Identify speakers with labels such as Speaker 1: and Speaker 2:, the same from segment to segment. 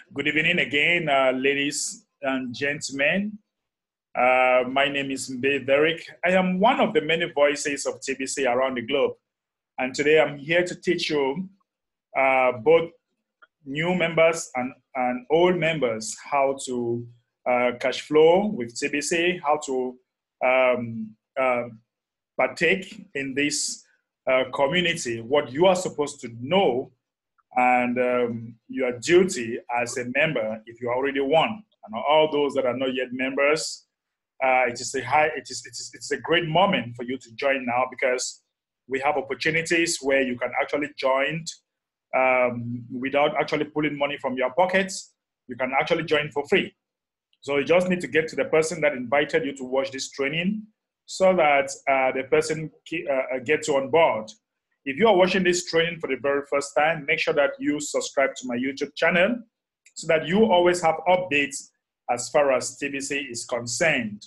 Speaker 1: Good evening again, ladies and gentlemen. My name is mbehderick. I am one of the many voices of TBC around the globe. And today I'm here to teach you both new members and old members how to cash flow with TBC, how to partake in this community, what you are supposed to know, and your duty as a member if you are already one. And all those that are not yet members, it's a great moment for you to join now, because we have opportunities where you can actually join without actually pulling money from your pockets. You can actually join for free. So you just need to get to the person that invited you to watch this training, so that the person gets you on board. If you are watching this training for the very first time, make sure that you subscribe to my YouTube channel so that you always have updates as far as TBC is concerned.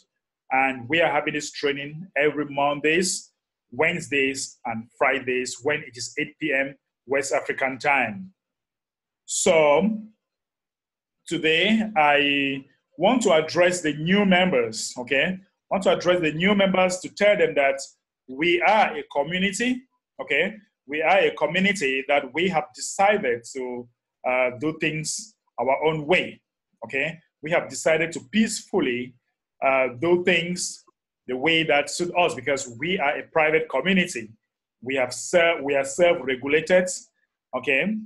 Speaker 1: And we are having this training every Mondays, Wednesdays, and Fridays when it is 8 p.m. West African time. So today I want to address the new members, okay? I want to address the new members to tell them that we are a community. Okay, we are a community that we have decided to do things our own way. Okay, we have decided to peacefully do things the way that suits us, because we are a private community. We are self-regulated. Okay,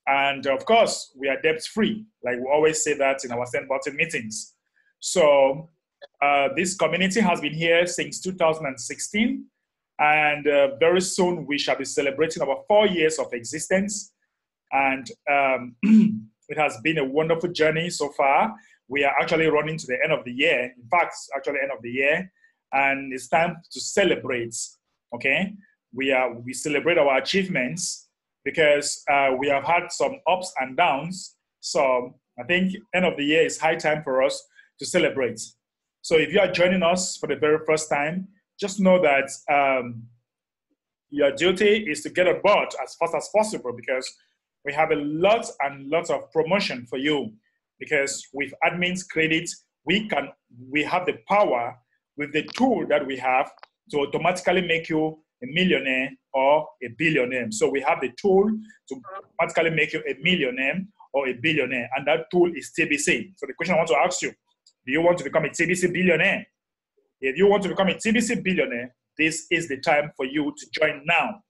Speaker 1: and of course we are debt-free. Like we always say that in our St. Martin meetings. So this community has been here since 2016. And very soon we shall be celebrating our 4 years of existence. And it has been a wonderful journey so far. We are actually running to the end of the year. In fact, it's actually end of the year. And it's time to celebrate, okay? We celebrate our achievements, because we have had some ups and downs. So I think end of the year is high time for us to celebrate. So if you are joining us for the very first time, just know that your duty is to get on board as fast as possible, because we have a lot and lots of promotion for you. Because with admin's credit, we have the power with the tool that we have to automatically make you a millionaire or a billionaire. So we have the tool to automatically make you a millionaire or a billionaire, and that tool is TBC. So the question I want to ask you, do you want to become a TBC billionaire? If you want to become a TBC billionaire, this is the time for you to join now,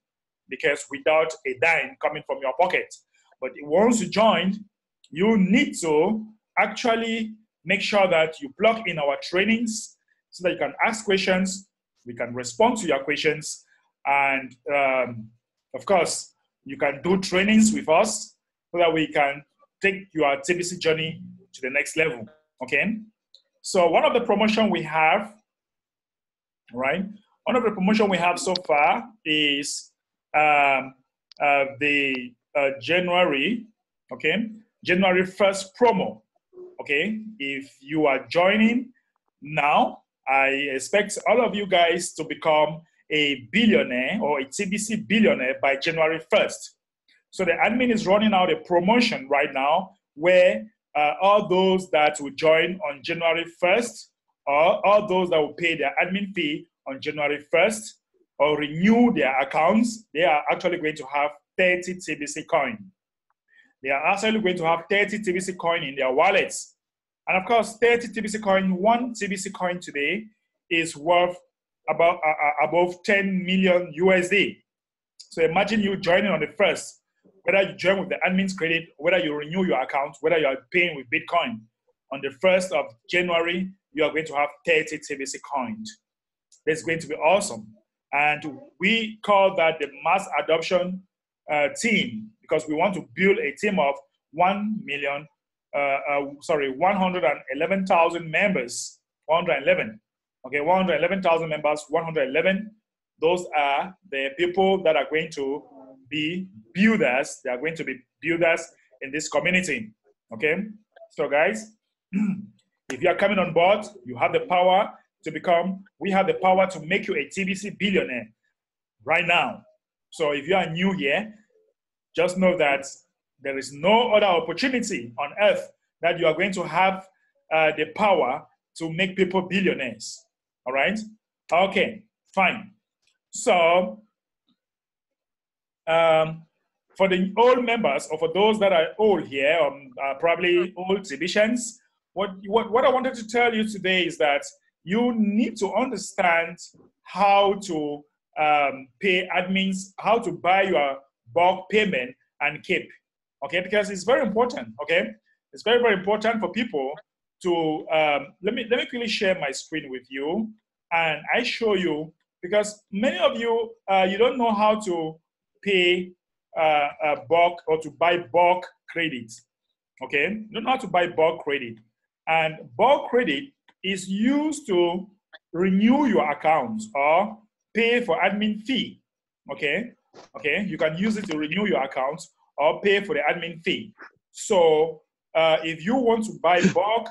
Speaker 1: because without a dime coming from your pocket. But once you join, you need to actually make sure that you plug in our trainings so that you can ask questions, we can respond to your questions, and of course, you can do trainings with us so that we can take your TBC journey to the next level, okay? So one of the promotion we have, right? One of the promotion we have so far is the January, okay? January 1st promo, okay? If you are joining now, I expect all of you guys to become a billionaire or a TBC billionaire by January 1st. So the admin is running out a promotion right now where all those that will join on January 1st, or all those that will pay their admin fee on January 1st or renew their accounts, they are actually going to have 30 TBC coin. They are actually going to have 30 TBC coin in their wallets. And of course, 30 TBC coin, one TBC coin today is worth about above 10 million USD. So imagine you joining on the 1st, whether you join with the admin's credit, whether you renew your account, whether you are paying with Bitcoin. On the 1st of January, you are going to have 30 TBC coins. That's going to be awesome. And we call that the mass adoption team, because we want to build a team of 111,000 members, 111. Okay, 111,000 members, 111. Those are the people that are going to be builders. They are going to be builders in this community. Okay, so guys, if you are coming on board, you have the power to become, we have the power to make you a TBC billionaire right now. So if you are new here, just know that There is no other opportunity on earth that you are going to have the power to make people billionaires. All right? Okay, fine. So, for the old members, or for those that are old here, probably old Tbcians, what I wanted to tell you today is that you need to understand how to pay admins, how to buy your bulk payment and keep. Okay, because it's very important. Okay, it's very, very important for people to let me quickly share my screen with you, and I show you, because many of you you don't know how to pay bulk, or to buy bulk credit. Okay, you don't know how to buy bulk credit, and bulk credit is used to renew your account or pay for admin fee. Okay, you can use it to renew your account or pay for the admin fee. So if you want to buy bulk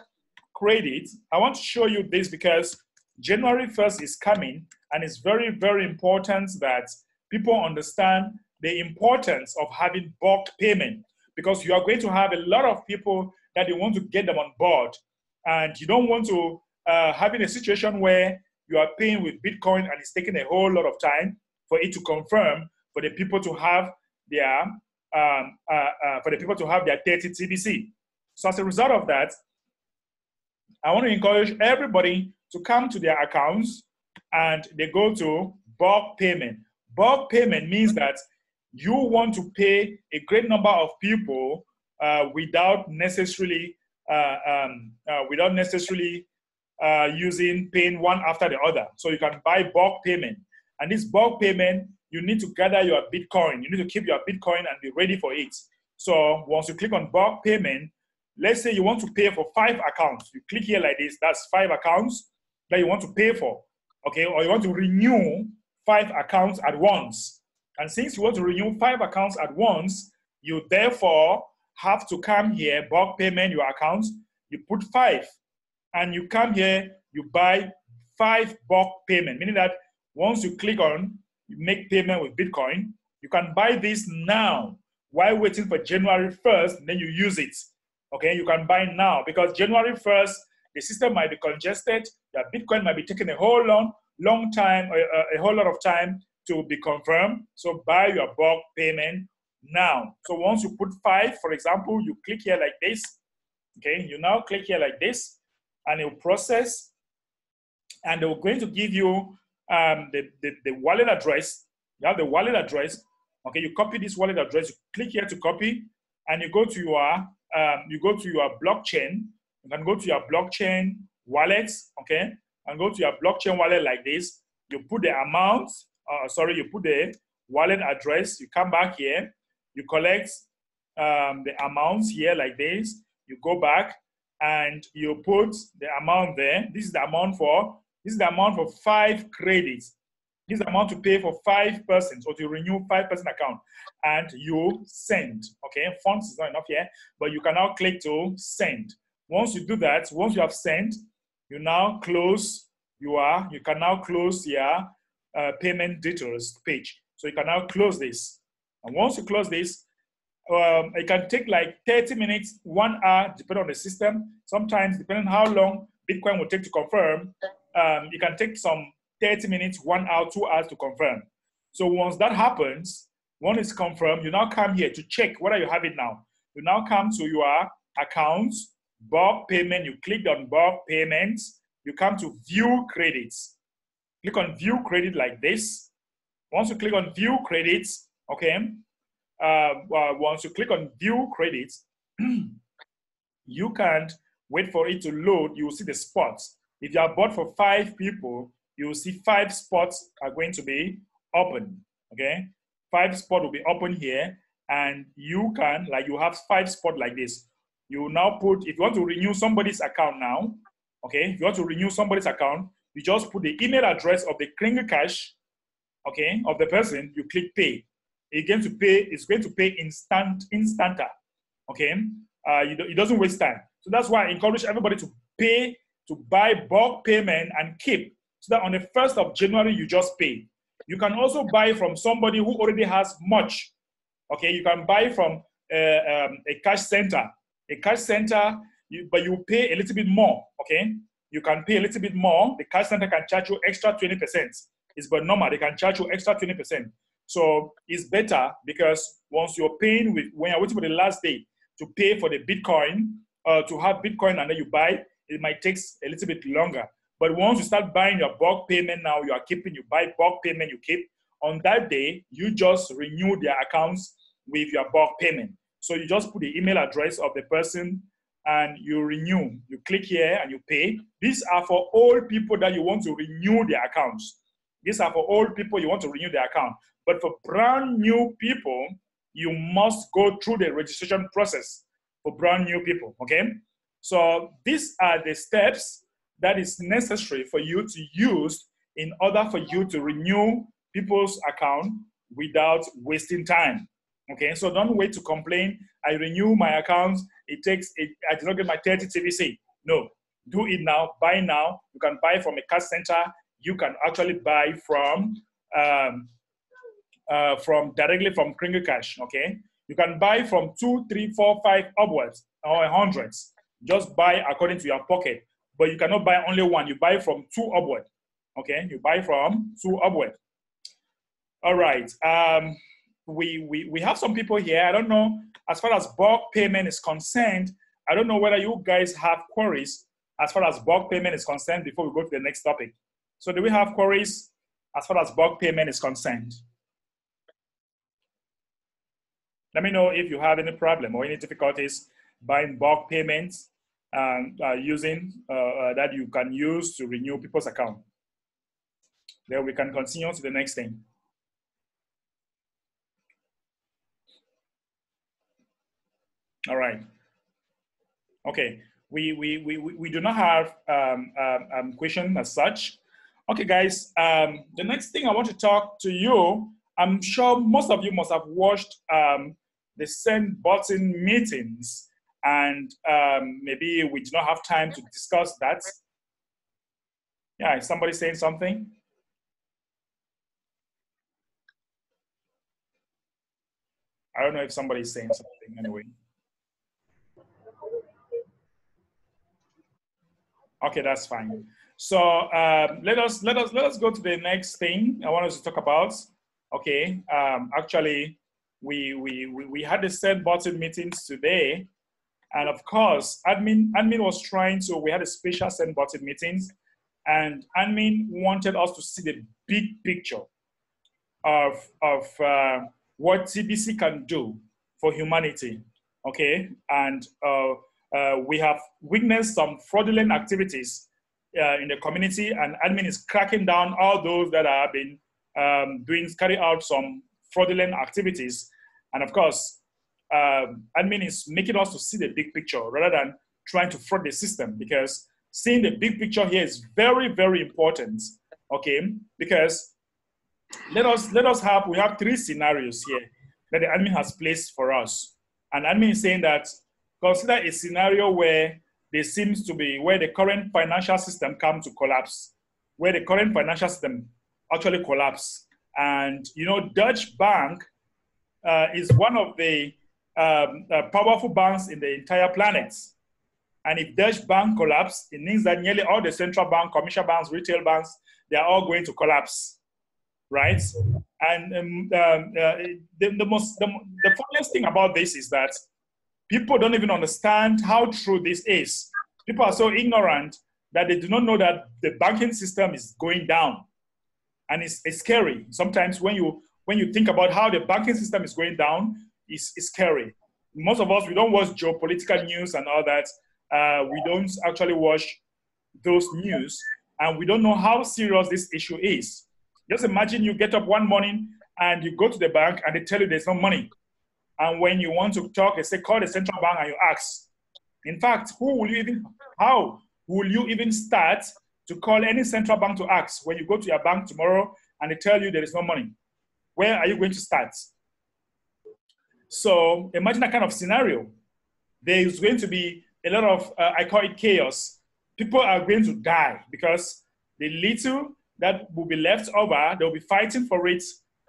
Speaker 1: credit, I want to show you this because January 1st is coming, and it's very, very important that people understand the importance of having bulk payment, because you are going to have a lot of people that they want to get them on board, and you don't want to have in a situation where you are paying with Bitcoin and it's taking a whole lot of time for it to confirm, for the people to have their 30 TBC. So as a result of that, I want to encourage everybody to come to their accounts and they go to bulk payment. Bulk payment means that you want to pay a great number of people without necessarily using paying one after the other. So you can buy bulk payment, and this bulk payment, you need to gather your Bitcoin. You need to keep your Bitcoin and be ready for it. So once you click on bulk payment, let's say you want to pay for 5 accounts. You click here like this. That's 5 accounts that you want to pay for. Okay, or you want to renew 5 accounts at once. And since you want to renew 5 accounts at once, you therefore have to come here, bulk payment your accounts, you put 5. And you come here, you buy 5 bulk payment, meaning that once you click on, you make payment with Bitcoin, you can buy this now while waiting for January 1st, and then you use it. Okay, you can buy now, because January 1st, the system might be congested, your Bitcoin might be taking a whole long time, a whole lot of time to be confirmed. So buy your bulk payment now. So once you put 5, for example, you click here like this. Okay, you now click here like this, and it will process, and they're going to give you the wallet address. You have the wallet address. Okay, you copy this wallet address. You click here to copy, and you go to your blockchain. You can go to your blockchain wallet. Okay, and go to your blockchain wallet like this. You put the amount. You put the wallet address. You come back here. You collect the amounts here like this. You go back and you put the amount there. This is the amount for 5 credits. This is the amount to pay for 5 persons, or to renew 5-person account. And you send. Okay, funds is not enough here, but you can now click to send. Once you do that, once you have sent, you now close you can now close your payment details page. So you can now close this. And once you close this, it can take like 30 minutes, 1 hour, depending on the system. Sometimes, depending on how long Bitcoin will take to confirm, it can take some 30 minutes, 1 hour, 2 hours to confirm. So once that happens, once it's confirmed, you now come here to check whether you have it now. You now come to your accounts, bulk payment. You click on bulk payments. You come to view credits. Click on view credit like this. Once you click on view credits, okay, once you click on view credits, you can't wait for it to load. You will see the spots. If you are bought for 5 people, you will see 5 spots are going to be open. Okay, 5 spots will be open here, and you can, like, you have 5 spots like this. You now put, if you want to renew somebody's account now, okay, if you want to renew somebody's account, you just put the email address of the Kringle Cash, okay, of the person. You click pay. It's going to pay instanta. Okay, it doesn't waste time. So that's why I encourage everybody to pay, to buy bulk payment and keep, so that on the 1st of January you just pay. You can also buy from somebody who already has much. Okay, you can buy from a cash center. A cash center, but you pay a little bit more, okay? You can pay a little bit more. The cash center can charge you extra 20%. It's but normal, they can charge you extra 20%. So it's better because once you're paying when you're waiting for the last day to pay for the Bitcoin, to have Bitcoin and then you buy, it might take a little bit longer. But once you start buying your bulk payment now, you buy bulk payment, you keep. On that day, you just renew their accounts with your bulk payment. So you just put the email address of the person and you renew. You click here and you pay. These are for all people that you want to renew their accounts. These are for all people you want to renew their account. But for brand new people, you must go through the registration process for brand new people, okay? So these are the steps that is necessary for you to use in order for you to renew people's account without wasting time, okay? So don't wait to complain. I renew my account. I did not get my 30 TBC. No, do it now, buy now. You can buy from a cash center. You can actually buy from directly from Kringle Cash, okay? You can buy from 2, 3, 4, 5 upwards or hundreds. Just buy according to your pocket, but you cannot buy only one. You buy from 2 upward, okay? You buy from 2 upward. All right. We have some people here. I don't know, as far as bulk payment is concerned, I don't know whether you guys have queries as far as bulk payment is concerned before we go to the next topic. So do we have queries as far as bulk payment is concerned? Let me know if you have any problem or any difficulties buying bulk payments and using that you can use to renew people's account. Then we can continue to the next thing. All right. Okay. We do not have question as such. Okay, guys. The next thing I want to talk to you, I'm sure most of you must have watched the send button meetings, and maybe we do not have time to discuss that. Yeah, is somebody saying something? I don't know if somebody's saying something anyway. Okay, that's fine. So let us go to the next thing I want us to talk about. Okay, actually, we had the send button meetings today, and of course, admin was trying to. We had a special send button meetings, and admin wanted us to see the big picture of what TBC can do for humanity. Okay, and we have witnessed some fraudulent activities in the community, and admin is cracking down all those that have been carry out some fraudulent activities. And of course, admin is making us to see the big picture rather than trying to fraud the system, because seeing the big picture here is very, very important. Okay, because we have 3 scenarios here that the admin has placed for us. And admin is saying that consider a scenario where there seems to be, where the current financial system comes to collapse, where the current financial system actually collapse. And, you know, Deutsche Bank is one of the powerful banks in the entire planet. And if Deutsche Bank collapse, it means that nearly all the central bank, commercial banks, retail banks, they are all going to collapse, right? And the funniest thing about this is that people don't even understand how true this is. People are so ignorant that they do not know that the banking system is going down. And it's scary. Sometimes when you think about how the banking system is going down, it's scary. Most of us, we don't watch geopolitical news and all that. We don't actually watch those news, and we don't know how serious this issue is. Just imagine you get up one morning and you go to the bank and they tell you there's no money. And when you want to talk, they say, call the central bank and you ask. In fact, how will you even start to call any central bank to ask when you go to your bank tomorrow and they tell you there is no money? Where are you going to start? So imagine that kind of scenario. There is going to be a lot of, I call it chaos. People are going to die because the little that will be left over, they'll be fighting for it,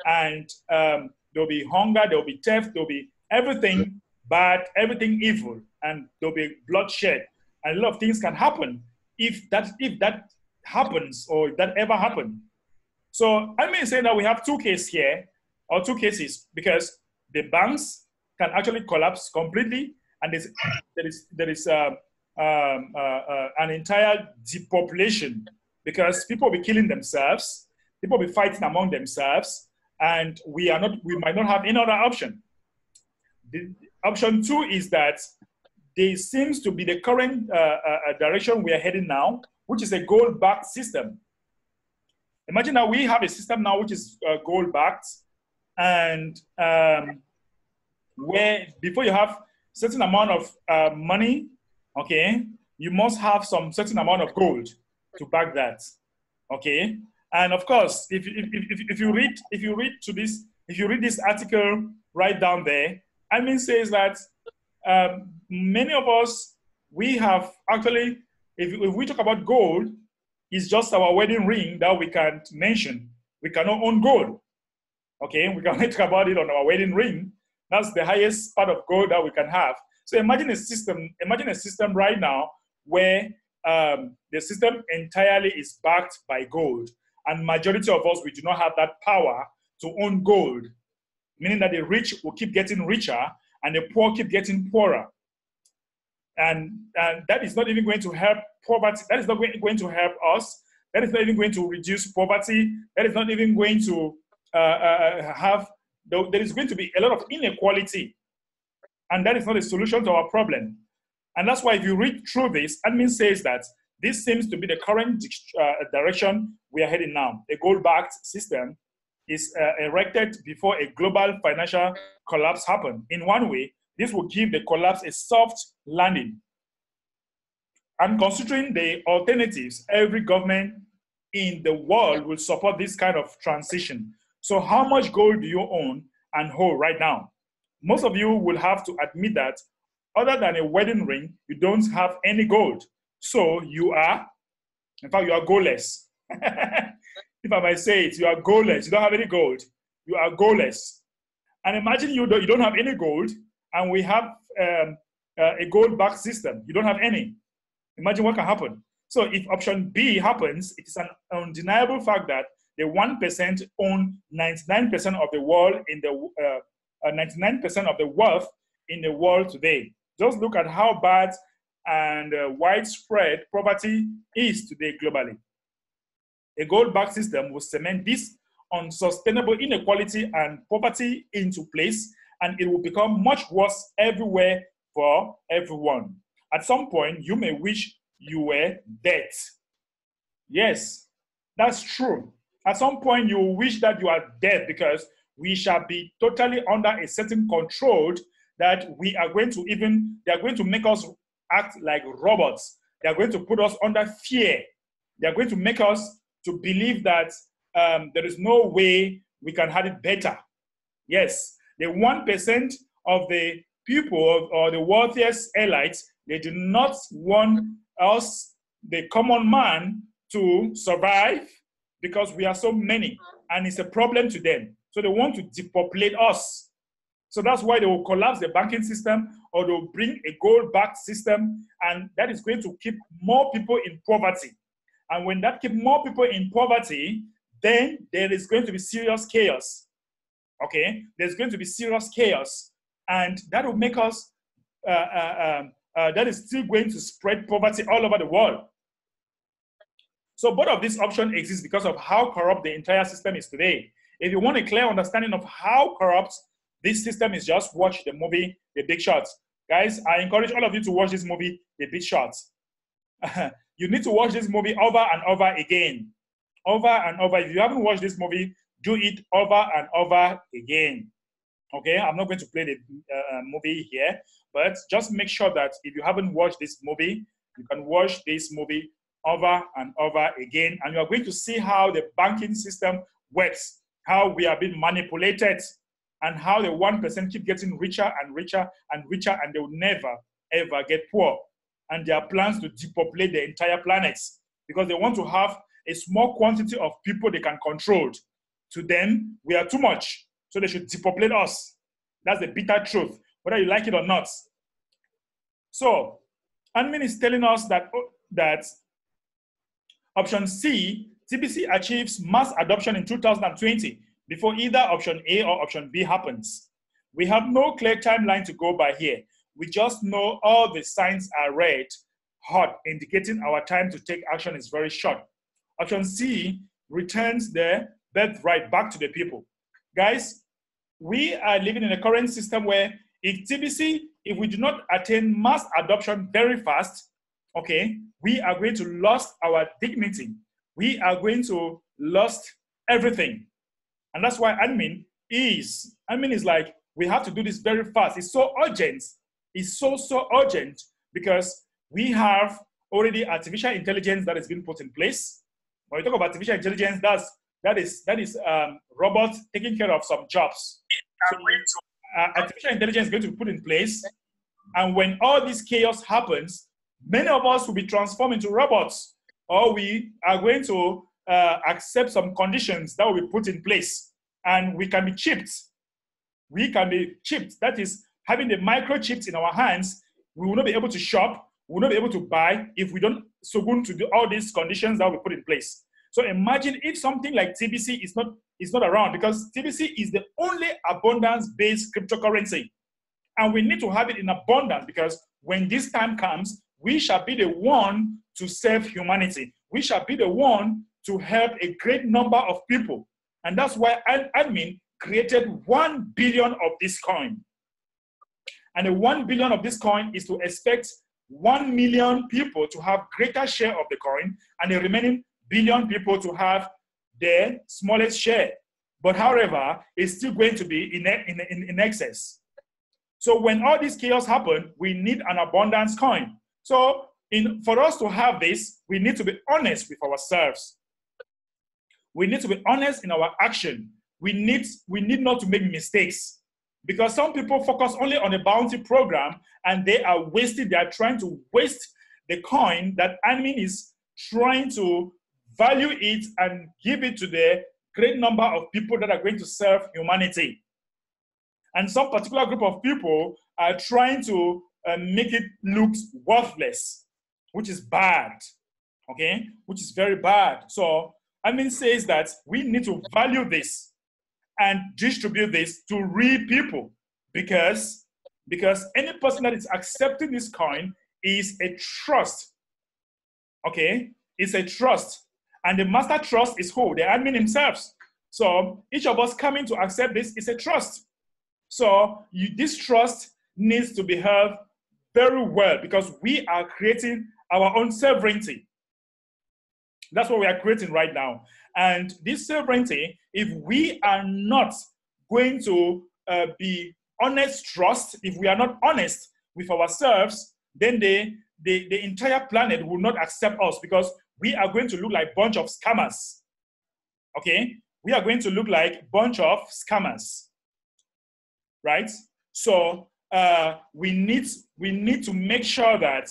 Speaker 1: and there'll be hunger, there'll be theft, there'll be everything bad, everything evil, and there'll be bloodshed, and a lot of things can happen if that happens, or if that ever happened. So I may say that we have two cases here, or two cases, because the banks can actually collapse completely, and there is an entire depopulation, because people will be killing themselves, people will be fighting among themselves, and we might not have any other option. The option two is that there seems to be the current direction we are heading now, which is a gold-backed system. Imagine that we have a system now which is gold-backed, and where before you have certain amount of money, okay, you must have some certain amount of gold to back that, okay. And of course, if you read this article right down there, I mean, says that many of us, we have actually, if we talk about gold, it's just our wedding ring that we can't mention. We cannot own gold, okay? We cannot talk about it on our wedding ring. That's the highest part of gold that we can have. So imagine a system right now where the system entirely is backed by gold. And majority of us, we do not have that power to own gold, meaning that the rich will keep getting richer and the poor keep getting poorer. And that is not even going to help poverty. That is not going to help us. That is not even going to reduce poverty. That is not even going to there is going to be a lot of inequality. And that is not a solution to our problem. And that's why if you read through this, admin says that this seems to be the current direction we are heading now. A gold-backed system is erected before a global financial collapse happens. In one way, this will give the collapse a soft landing. And considering the alternatives, every government in the world will support this kind of transition. So how much gold do you own and hold right now? Most of you will have to admit that other than a wedding ring, you don't have any gold. So you are, in fact, you are goalless. If I might say it, you are goalless. You don't have any gold. You are goalless. And imagine you don't have any gold, and we have a gold-backed system. You don't have any. Imagine what can happen. So if option B happens, it is an undeniable fact that the 1% own 99% of the world in the 99% of the wealth in the world today. Just look at how bad and widespread poverty is today globally. A gold-backed system will cement this unsustainable inequality and poverty into place, and it will become much worse everywhere for everyone. At some point, you may wish you were dead. Yes, that's true. At some point, you will wish that you are dead, because we shall be totally under a certain control that they are going to make us act like robots. They are going to put us under fear. They are going to make us to believe that there is no way we can have it better. Yes, the 1% of the people or the wealthiest elites, they do not want us, the common man, to survive, because we are so many, and it's a problem to them. So they want to depopulate us. So that's why they will collapse the banking system, or they'll bring a gold-backed system, and that is going to keep more people in poverty. And when that keeps more people in poverty, then there is going to be serious chaos. Okay? There's going to be serious chaos. And that will make us, that is still going to spread poverty all over the world. So both of these options exist because of how corrupt the entire system is today. If you want a clear understanding of how corrupt this system is, just watch the movie, The Big Short. Guys, I encourage all of you to watch this movie, The Big Short. You need to watch this movie over and over again. Over and over. If you haven't watched this movie, do it over and over again. Okay, I'm not going to play the movie here, but just make sure that if you haven't watched this movie, you can watch this movie over and over again, and you are going to see how the banking system works, how we are being manipulated, and how the 1% keep getting richer and richer and richer, and they will never, ever get poor. And there are plans to depopulate the entire planet because they want to have a small quantity of people they can control. To them, we are too much, so they should depopulate us. That's the bitter truth. whether you like it or not. So, admin is telling us that, that option C, TBC achieves mass adoption in 2020 before either option A or option B happens. We have no clear timeline to go by here. We just know all the signs are red hot, indicating our time to take action is very short. Option C returns the birthright back to the people. Guys, we are living in a current system where if we do not attain mass adoption very fast, okay, we are going to lose our dignity. We are going to lose everything. And that's why admin is like, we have to do this very fast. It's so urgent. It's so urgent because we have already artificial intelligence that has been put in place. When we talk about artificial intelligence, that is robots taking care of some jobs. So, artificial intelligence is going to be put in place. And when all this chaos happens, many of us will be transformed into robots, or we are going to accept some conditions that will be put in place. And we can be chipped. We can be chipped. That is, having the microchips in our hands, we will not be able to shop, we will not be able to buy if we don't succumb to all these conditions that we put in place. So imagine if something like TBC is not around, because TBC is the only abundance-based cryptocurrency. And we need to have it in abundance, because when this time comes, we shall be the one to serve humanity. We shall be the one to help a great number of people. And that's why admin created 1 billion of this coin. And the 1 billion of this coin is to expect 1 million people to have greater share of the coin, and the remaining billion people to have their smallest share. But however, it's still going to be in excess. So when all this chaos happen, we need an abundance coin. So for us to have this, we need to be honest with ourselves. We need to be honest in our action. We need not to make mistakes, because some people focus only on a bounty program and they are trying to waste the coin that admin is trying to value it and give it to the great number of people that are going to serve humanity. And some particular group of people are trying to make it look worthless, which is bad, okay? Which is very bad. So admin says that we need to value this and distribute this to real people, because any person that is accepting this coin is a trust, okay? It's a trust. And the master trust is who? The admin himself. So each of us coming to accept this is a trust. So this trust needs to be held very well, because we are creating our own sovereignty. That's what we are creating right now. And this sovereignty, if we are not going to be honest trust, if we are not honest with ourselves, then the entire planet will not accept us, because we are going to look like a bunch of scammers. Okay? We are going to look like a bunch of scammers. Right? So we need to make sure that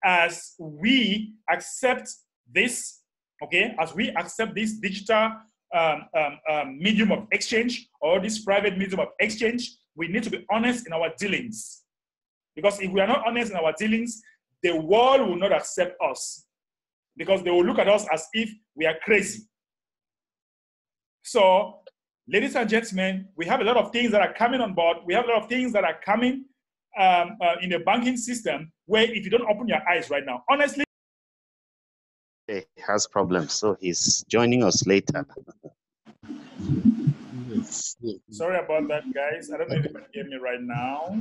Speaker 1: as we accept this, okay, as we accept this digital medium of exchange, or this private medium of exchange, we need to be honest in our dealings. Because if we are not honest in our dealings, the world will not accept us, because they will look at us as if we are crazy. So, ladies and gentlemen, we have a lot of things that are coming on board. We have a lot of things that are coming in the banking system, where if you don't open your eyes right now, honestly,
Speaker 2: he has problems, so he's joining us later.
Speaker 1: Sorry about that, guys. I don't know if you can hear me right now.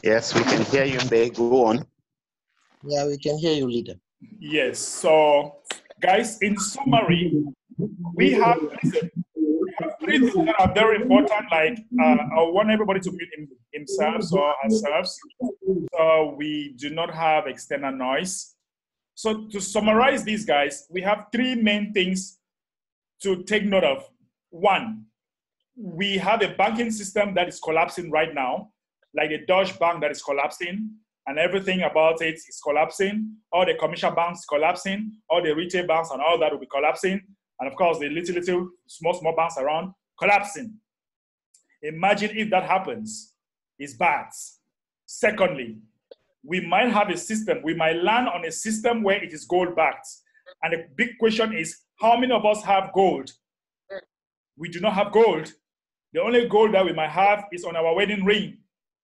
Speaker 2: Yes, we can hear you, Mbe. Go on.
Speaker 3: Yeah, we can hear you, leader.
Speaker 1: Yes. So, guys, in summary, we have three things that are very important. Like, I want everybody to mute himself or ourselves, so we do not have external noise. So, to summarize these, guys, we have three main things to take note of. One, we have a banking system that is collapsing right now, like the Deutsche Bank that is collapsing, and everything about it is collapsing. All the commercial banks collapsing, all the retail banks and all that will be collapsing. And of course, the little, small banks around collapsing. Imagine if that happens. It's bad. Secondly, we might have a system, we might land on a system where it is gold backed. And the big question is, how many of us have gold? We do not have gold. The only gold that we might have is on our wedding ring.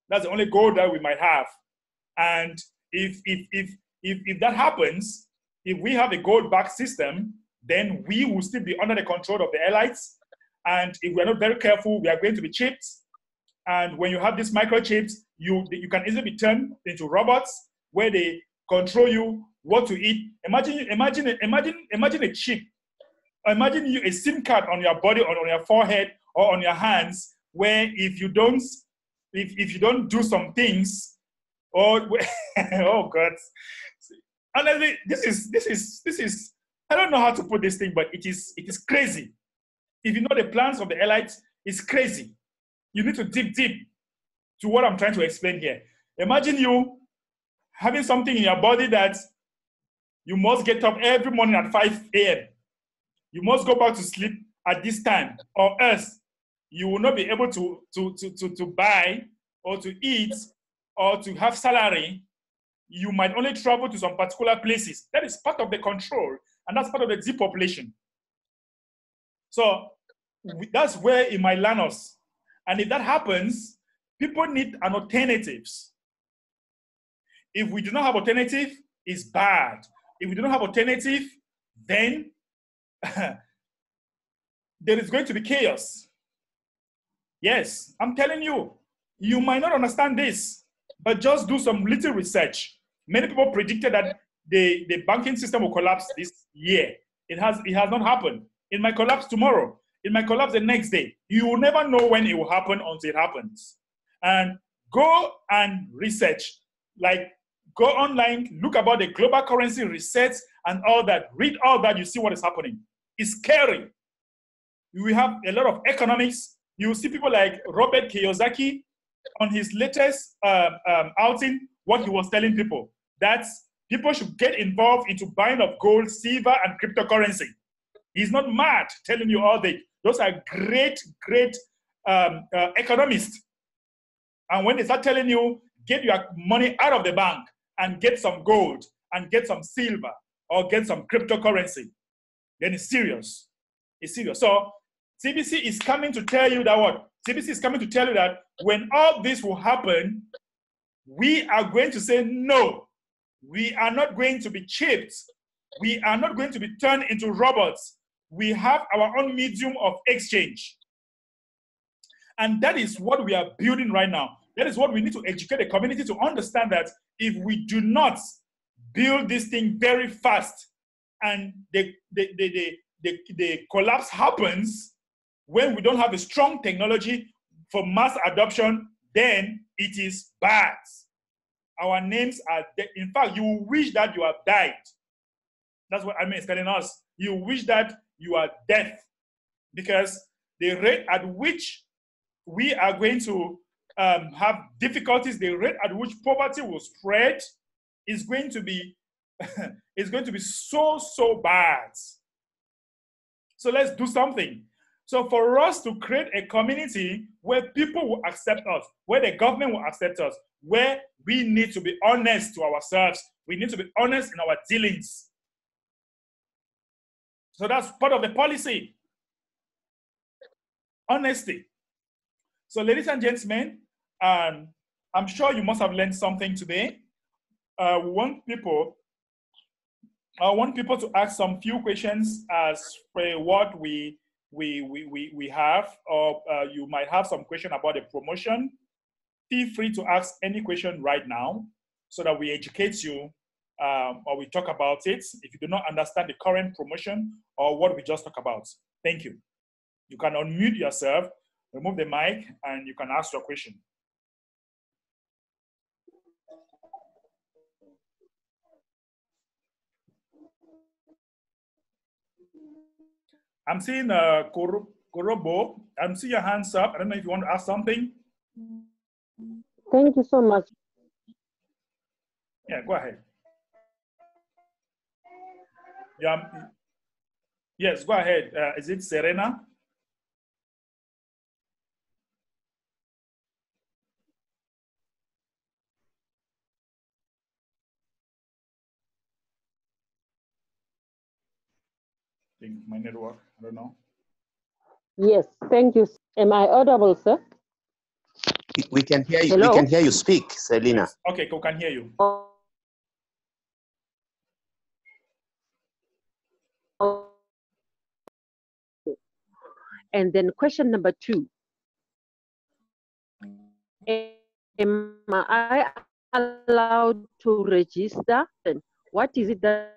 Speaker 1: That's the only gold that we might have. And if that happens, if we have a gold backed system, then we will still be under the control of the elites. And if we're not very careful, we are going to be chipped. And when you have these microchips, you can easily be turned into robots where they control you what to eat. Imagine a chip. Imagine you a SIM card on your body or on your forehead or on your hands, where if you don't do some things, or oh God, honestly, this is I don't know how to put this thing, but it is crazy. If you know the plans of the elites, it's crazy. You need to dig deep to what I'm trying to explain here. Imagine you having something in your body that you must get up every morning at 5 a.m. You must go back to sleep at this time, or else you will not be able to buy or to eat or to have salary. You might only travel to some particular places. That is part of the control, and that's part of the depopulation. So that's where it might land us. And if that happens, people need an alternatives. If we do not have alternative, it's bad. If we do not have alternative, then there is going to be chaos. Yes, I'm telling you, you might not understand this, but just do some little research. Many people predicted that the banking system will collapse this year. It has not happened. It might collapse tomorrow. It might collapse the next day. You will never know when it will happen until it happens. And go and research. Like, go online, look about the global currency resets and all that. Read all that, you see what is happening. It's scary. We have a lot of economics. You see people like Robert Kiyosaki on his latest outing, what he was telling people, that people should get involved into buying of gold, silver, and cryptocurrency. He's not mad telling you all that. Those are great economists. And when they start telling you, get your money out of the bank and get some gold and get some silver or get some cryptocurrency, then it's serious. It's serious. So TBC is coming to tell you that what? TBC is coming to tell you that when all this will happen, we are going to say no. We are not going to be chipped. We are not going to be turned into robots. We have our own medium of exchange. And that is what we are building right now. That is what we need to educate the community to understand, that if we do not build this thing very fast and the collapse happens when we don't have a strong technology for mass adoption, then it is bad. Our names are dead. In fact, you wish that you have died. That's what Amen is telling us. You wish that you are dead, because the rate at which we are going to have difficulties, the rate at which poverty will spread is going to be is going to be so bad. So let's do something. So for us to create a community where people will accept us, where the government will accept us, where we need to be honest to ourselves, we need to be honest in our dealings. So that's part of the policy. Honesty. So ladies and gentlemen, I'm sure you must have learned something today. I want people to ask some few questions as for what we have, or you might have some question about the promotion. Feel free to ask any question right now so that we educate you or we talk about it if you do not understand the current promotion or what we just talked about. Thank you. You can unmute yourself, remove the mic, and you can ask your question. I'm seeing Korobo. I'm seeing your hands up. I don't know if you want to ask something.
Speaker 4: Thank you so much.
Speaker 1: Yeah, go ahead. Yeah. Yes, go ahead. Is it Serena? think my network, I don't know.
Speaker 4: Yes, thank you. Am I audible, sir?
Speaker 2: We can hear you.
Speaker 4: Hello?
Speaker 2: We can hear you speak, Selina.
Speaker 1: Yes. Okay, cool, can hear you.
Speaker 4: And then question number 2. Am I allowed to register? And what is it that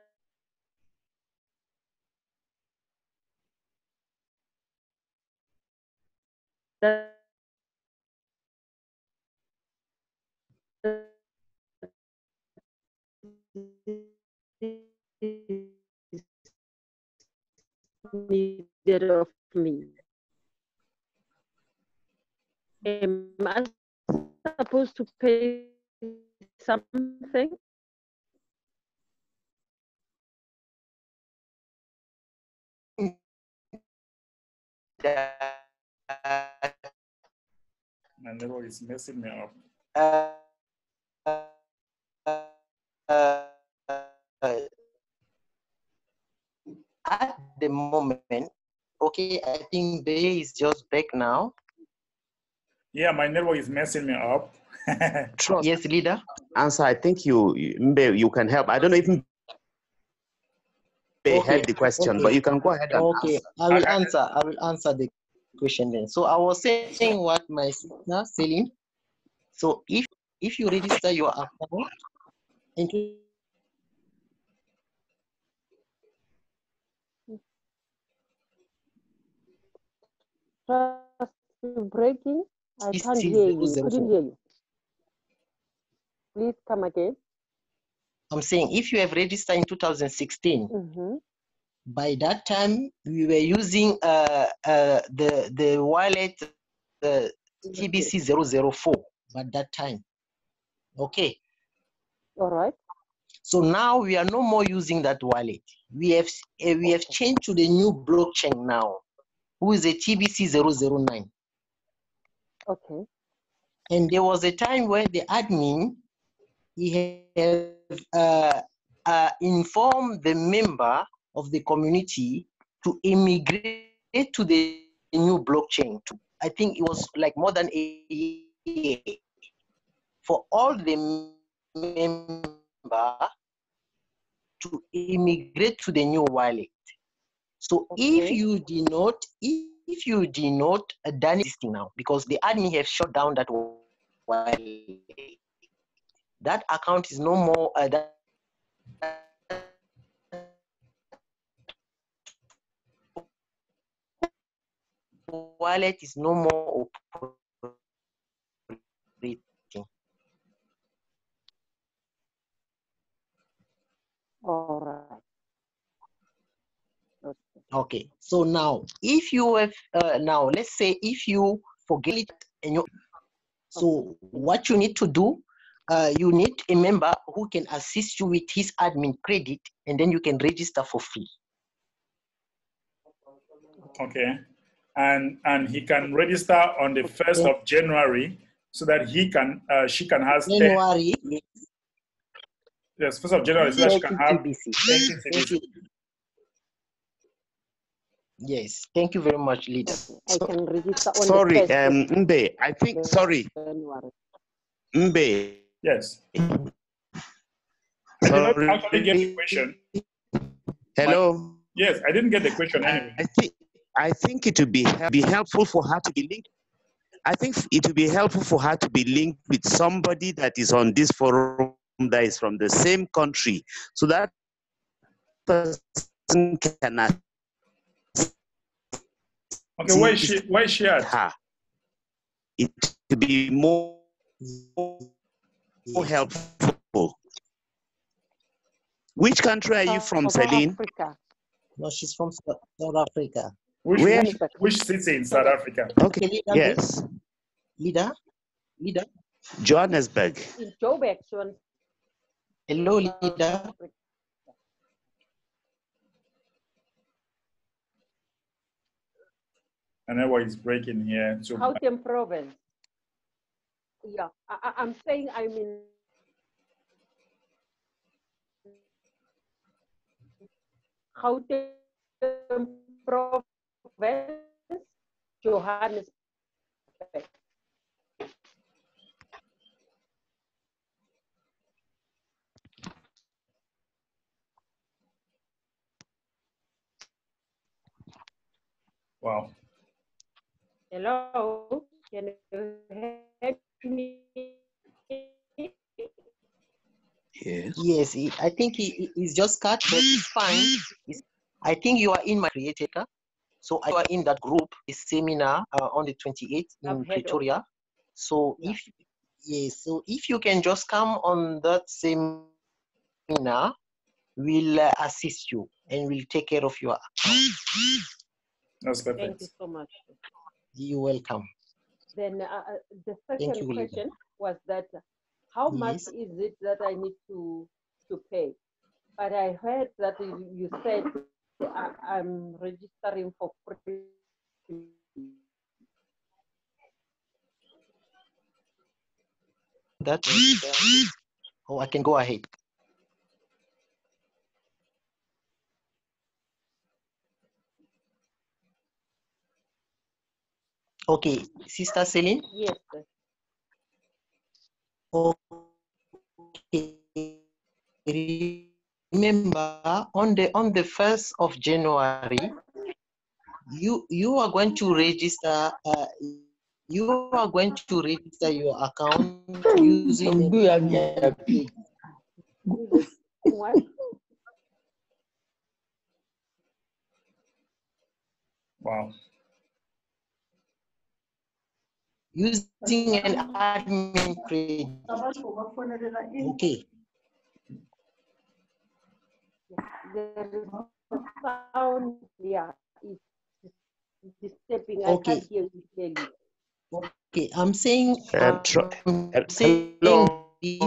Speaker 4: needed of me? Am I supposed to pay something?
Speaker 1: My network is messing me up.
Speaker 3: At the moment, okay, I think Bay is just back now.
Speaker 1: Yeah, my network is messing me up.
Speaker 3: Yes, leader.
Speaker 2: Answer, I think you can help. I don't know if Mbe heard the question, but you can go ahead and
Speaker 3: Okay,
Speaker 2: answer.
Speaker 3: I will answer the question then. So I was saying what my sister Celine. So if you register your account into
Speaker 4: Trust breaking. I can't hear you. Couldn't hear you. Please come again.
Speaker 3: I'm saying if you have registered in 2016, by that time we were using the wallet TBC 004 at that time. Okay.
Speaker 4: All right.
Speaker 3: So now we are no more using that wallet. We have changed to the new blockchain now, who is a TBC 009.
Speaker 4: Okay.
Speaker 3: And there was a time where the admin he have informed the member of the community to immigrate to the new blockchain. I think it was like more than a year for all the members to immigrate to the new wallet. So if you did not done this thing now, because the admin have shut down that wallet, that account is no more that wallet is no more operating.
Speaker 4: All right.
Speaker 3: Okay, so now if you have now let's say if you forget it and you so what you need to do, you need a member who can assist you with his admin credit, and then you can register for free.
Speaker 1: Okay, and he can register on the 1st of January so that she can have
Speaker 3: January.
Speaker 1: Yes, 1st of January so that she can have
Speaker 3: TBC. Yes, thank you very much, leader.
Speaker 4: I can register on
Speaker 2: sorry,
Speaker 4: the 1st
Speaker 2: Mbe, I think, sorry. Mbe.
Speaker 1: Yes. I did not actually get the question.
Speaker 2: Hello.
Speaker 1: Yes, I didn't get the question anyway.
Speaker 2: I think it would be helpful for her to be linked. I think it would be helpful for her to be linked with somebody that is on this forum that is from the same country, so that person can.
Speaker 1: Okay, where is she at?
Speaker 2: Her. It to be more helpful. Which country are you from, Celine?
Speaker 4: Africa.
Speaker 3: No, she's from South Africa.
Speaker 1: Which city in South Africa?
Speaker 2: Okay, yes.
Speaker 3: Leader?
Speaker 2: Johannesburg.
Speaker 4: In Joburg.
Speaker 3: Hello, leader.
Speaker 1: And network is breaking here. So
Speaker 4: Gauteng province. Yeah, I'm saying I'm in Gauteng Province, Johannesburg.
Speaker 1: Wow.
Speaker 4: Hello, can you hear me?
Speaker 2: Yes.
Speaker 3: Yes, I think he's just cut, but it's fine. I think you are in my creator. So you are in that group, this seminar on the 28th in Pretoria. So if you can just come on that seminar, we'll assist you and we'll take care of your account.
Speaker 1: That's perfect.
Speaker 4: Thank you so much.
Speaker 3: You're welcome.
Speaker 4: Then the second question was that how much is it that I need to pay? But I heard that you said I'm registering for free.
Speaker 3: That I can go ahead. Okay, Sister Celine?
Speaker 4: Yes, sir.
Speaker 3: Okay. Remember, on the 1st of January, you are going to register. You are going to register your account using
Speaker 4: What?
Speaker 1: Wow.
Speaker 3: Using an admin credit. Okay.
Speaker 4: There is a sound, yeah, it's disturbing.
Speaker 3: Okay.
Speaker 4: I can't hear you clearly.
Speaker 3: Okay, I'm saying,
Speaker 2: Hello.
Speaker 3: this.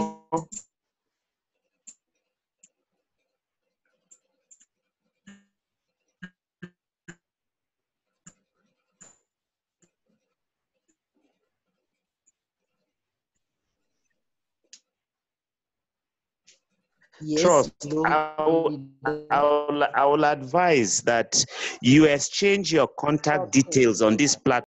Speaker 3: Yes,
Speaker 2: Trust, I will advise that you exchange your contact details on this platform